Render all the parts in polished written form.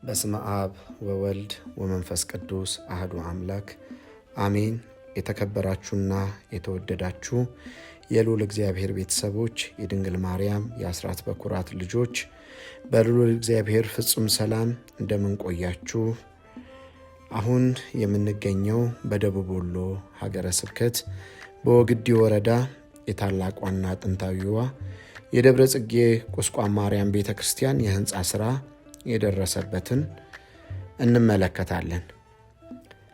በስመ አብ ወወልድ ወመንፈስ ቅዱስ አህዱ አምላክ አሜን። የተከበራችሁና የተወደዳችሁ የልዑል እግዚአብሔር ቤተሰቦች፣ የድንግል ማርያም የአስራት በኩራት ልጆች በልዑል እግዚአብሔር ፍጹም ሰላም እንደምን ቆያችሁ? አሁን የምንገኘው በደቡብ ወሎ ሀገረ ስብከት በወግዲ ወረዳ የታላቋና ጥንታዊዋ የደብረ ጽጌ ቁስቋም ማርያም ቤተክርስቲያን የህንፃ ስራ የደረሰበትን እንመለከታለን።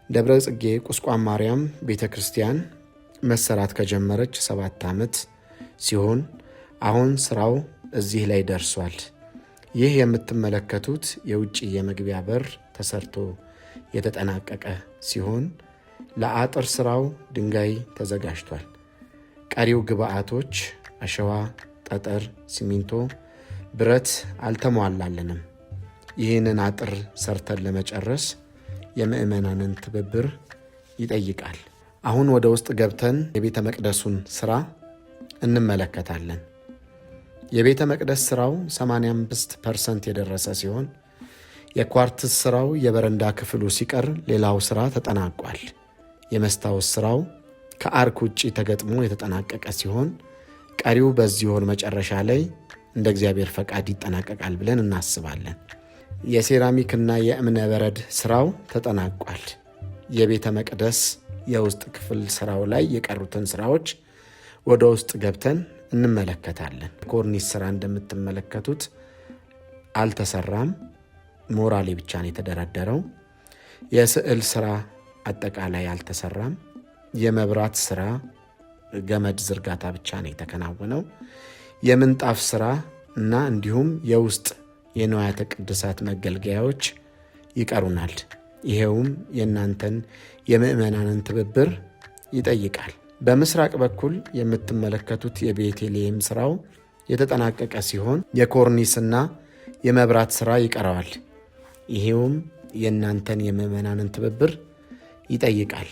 ደብረ ጽጌ ቁስቋም ማርያም ቤተክርስቲያን መሰራት ከጀመረች 7 ዓመት ሲሆን አሁን ስራው እዚህ ላይ ደርሷል። ይህ የምትመለከቱት የውጭ የመግቢያ በር ተሰርቶ የተጠናቀቀ ሲሆን ለአጥር ስራው ድንጋይ ተዘጋጅቷል። ቀሪው ግብአቶች አሸዋ፣ ጠጠር፣ ሲሚንቶ፣ ብረት አልተሟላለንም። ይህንን አጥር ሰርተን ለመጨረስ የምእመናንን ትብብር ይጠይቃል። አሁን ወደ ውስጥ ገብተን የቤተ መቅደሱን ስራ እንመለከታለን። የቤተ መቅደስ ስራው 85% የደረሰ ሲሆን የኳርትዝ ስራው የበረንዳ ክፍሉ ሲቀር ሌላው ስራ ተጠናቋል። የመስታወት ስራው ከአርክ ውጪ ተገጥሞ የተጠናቀቀ ሲሆን ቀሪው በዚህ ወር መጨረሻ ላይ እንደ እግዚአብሔር ፈቃድ ይጠናቀቃል ብለን እናስባለን። የሴራሚክና የእብነ በረድ ስራው ተጠናቋል። የቤተ መቅደስ የውስጥ ክፍል ስራው ላይ የቀሩትን ስራዎች ወደ ውስጥ ገብተን እንመለከታለን። ኮርኒስ ስራ እንደምትመለከቱት አልተሰራም፣ ሞራሌ ብቻ ነው የተደረደረው። የስዕል ስራ አጠቃላይ አልተሰራም። የመብራት ስራ ገመድ ዝርጋታ ብቻ ነው የተከናወነው። የምንጣፍ ስራ እና እንዲሁም የውስጥ የንዋያተ ቅድሳት መገልገያዎች ይቀሩናል። ይሄውም የእናንተን የምእመናንን ትብብር ይጠይቃል። በምስራቅ በኩል የምትመለከቱት የቤተልሔም ስራው የተጠናቀቀ ሲሆን የኮርኒስና የመብራት ስራ ይቀረዋል። ይሄውም የእናንተን የምእመናንን ትብብር ይጠይቃል።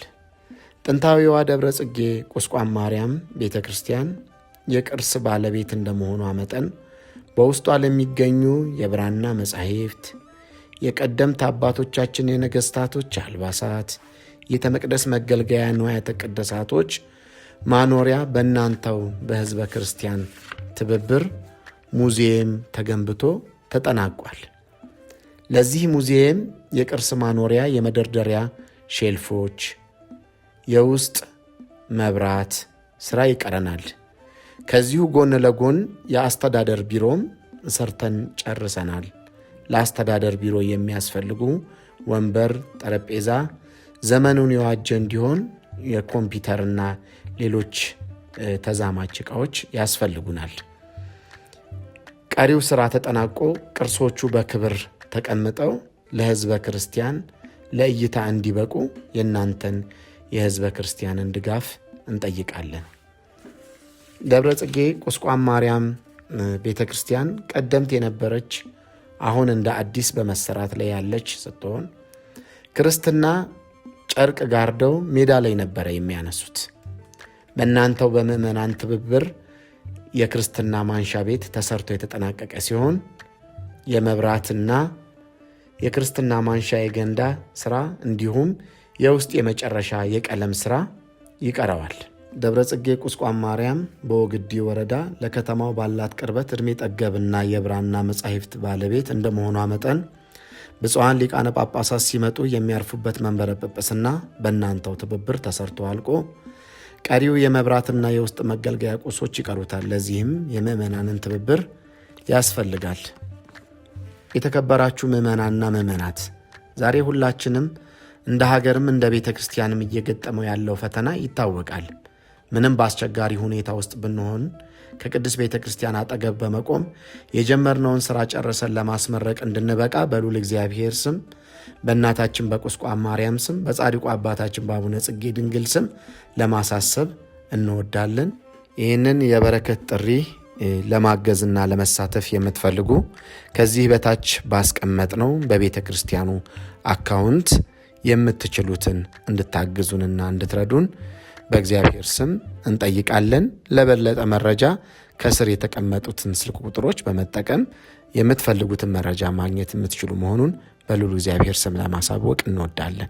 ጥንታዊዋ ደብረ ጽጌ ቁስቋም ማርያም ቤተ ክርስቲያን የቅርስ ባለቤት እንደመሆኗ መጠን በውስጧ ለሚገኙ የብራና መጻሕፍት፣ የቀደምት አባቶቻችን የነገሥታቶች አልባሳት፣ የተመቅደስ መገልገያ ንዋያተ ቅድሳቶች ማኖሪያ በእናንተው በሕዝበ ክርስቲያን ትብብር ሙዚየም ተገንብቶ ተጠናቋል። ለዚህ ሙዚየም የቅርስ ማኖሪያ የመደርደሪያ ሼልፎች፣ የውስጥ መብራት ስራ ይቀረናል። ከዚሁ ጎን ለጎን የአስተዳደር ቢሮም ሰርተን ጨርሰናል። ለአስተዳደር ቢሮ የሚያስፈልጉ ወንበር፣ ጠረጴዛ ዘመኑን የዋጀ እንዲሆን የኮምፒውተርና ሌሎች ተዛማች ዕቃዎች ያስፈልጉናል። ቀሪው ስራ ተጠናቆ ቅርሶቹ በክብር ተቀምጠው ለሕዝበ ክርስቲያን ለእይታ እንዲበቁ የእናንተን የሕዝበ ክርስቲያንን ድጋፍ እንጠይቃለን። ደብረ ጽጌ ቁስቋም ማርያም ቤተ ክርስቲያን ቀደምት የነበረች አሁን እንደ አዲስ በመሰራት ላይ ያለች ስትሆን ክርስትና ጨርቅ ጋርደው ሜዳ ላይ ነበረ የሚያነሱት። በእናንተው በምእመናን ትብብር የክርስትና ማንሻ ቤት ተሰርቶ የተጠናቀቀ ሲሆን የመብራትና የክርስትና ማንሻ የገንዳ ስራ እንዲሁም የውስጥ የመጨረሻ የቀለም ስራ ይቀረዋል። ደብረ ጽጌ ቁስቋም ማርያም በወግዲ ወረዳ ለከተማው ባላት ቅርበት ዕድሜ ጠገብና የብራና መጻሕፍት ባለቤት እንደመሆኗ መጠን ብፁዓን ሊቃነ ጳጳሳት ሲመጡ የሚያርፉበት መንበረ ጵጵስና በእናንተው ትብብር ተሰርቶ አልቆ ቀሪው የመብራትና የውስጥ መገልገያ ቁሶች ይቀሩታል። ለዚህም የምእመናንን ትብብር ያስፈልጋል። የተከበራችሁ ምእመናንና ምእመናት፣ ዛሬ ሁላችንም እንደ ሀገርም እንደ ቤተ ክርስቲያንም እየገጠመው ያለው ፈተና ይታወቃል። ምንም በአስቸጋሪ ሁኔታ ውስጥ ብንሆን ከቅድስት ቤተ ክርስቲያን አጠገብ በመቆም የጀመርነውን ሥራ ጨርሰን ለማስመረቅ እንድንበቃ በልዑል እግዚአብሔር ስም፣ በእናታችን በቁስቋም ማርያም ስም፣ በጻድቁ አባታችን በአቡነ ጽጌ ድንግል ስም ለማሳሰብ እንወዳለን። ይህንን የበረከት ጥሪ ለማገዝና ለመሳተፍ የምትፈልጉ ከዚህ በታች ባስቀመጥነው በቤተ ክርስቲያኑ አካውንት የምትችሉትን እንድታግዙንና እንድትረዱን በእግዚአብሔር ስም እንጠይቃለን። ለበለጠ መረጃ ከስር የተቀመጡትን ስልክ ቁጥሮች በመጠቀም የምትፈልጉትን መረጃ ማግኘት የምትችሉ መሆኑን በልዑል እግዚአብሔር ስም ለማሳወቅ እንወዳለን።